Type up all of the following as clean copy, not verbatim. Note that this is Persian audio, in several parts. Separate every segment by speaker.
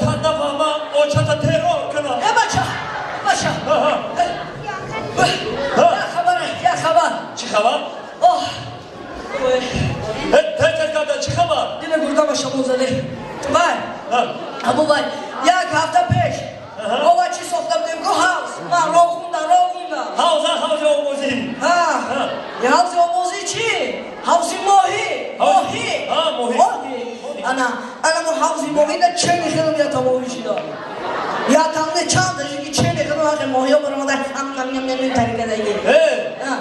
Speaker 1: تا نفهمم او چه تا ترور کنم
Speaker 2: بچه یا خبر
Speaker 1: چی خبر؟ چی خبر؟
Speaker 2: دیگه گردم با شما زده ابو بای یک هفته پیش بابا چی ساختم دیگه هاوس من راه خوندم
Speaker 1: هاوس آموزی
Speaker 2: یه هاوس آموزی چی؟ هاوسی ماهی انا مو هاوسی ماهی ده چه میخیدم یا تمامی شده یا تمام چند داشتی که چه میخیدم آخه ماهی ها برامده هم طریقه دیگه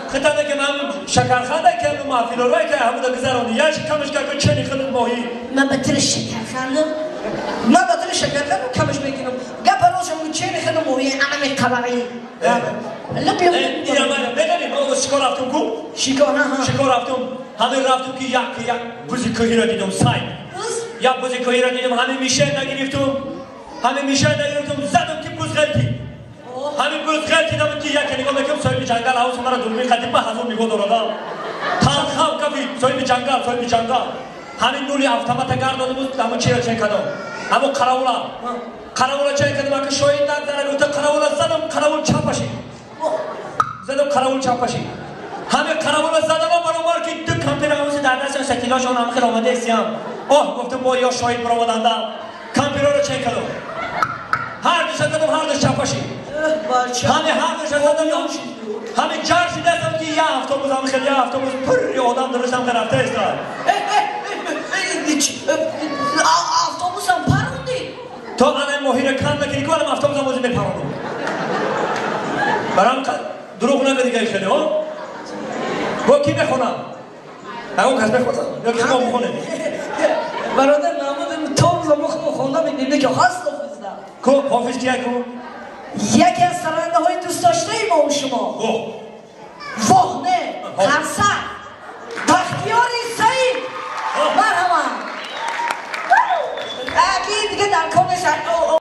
Speaker 1: خطانه که من شکرخنده که محفیل روی که همون ده گذرانی یا کمش که چه میخیدم ماهی
Speaker 2: من بطر شکرخندم کمش میکنم گپ روشم چه میخیدم ماهی انا میقبعی
Speaker 1: اینا من بدانیم او شکار رفتم کو؟
Speaker 2: شکار
Speaker 1: رفتم همین رفتم که یک بزرگی را دیدم سایت یک بزرگی را دیدم همین میشه نگرفتم زدم که بزرگی همین بزرگی دیدم که یک نگاه میکنم صاحب جنگل هاوس مرا دوربین قدیم به حضور میگو دورادم تنخم کفی صاحب جنگل همین نوری автомата گرداده بود همون چی را چه کردم همون قراولا چه کردم که شاید نگذره گفته قراولا زدم قراول چاپشی همه قراولا زدم برابر که دو کامپیوتر هاوس در دستم سکیلاشون هم خیلی آمده استیم گفتم با یا شاید برآمدنده کامپیوتر رو چک کردم هر دوش زدم هر دوش چاپشی هر دوش زدم همه جرسی دستم که یه افتوبوس هم خیلی افتوبوس پر آدم درستم که رفته است
Speaker 2: افتوبوس هم پروندی
Speaker 1: تو الان ماهی کم نکنی که الان افتوبوس هم موزی میپروندم برام دروغ نگه دیگه خیلی با کی بخونم؟ اون کس بخونم یا کس ما بخونه
Speaker 2: برادر نامدم تو روزا خوندم این دیده که هست حافظدم
Speaker 1: کو حافظ کیه کو؟
Speaker 2: یکی از سرنده های دوست داشته ای ما و شما واه نه خرسک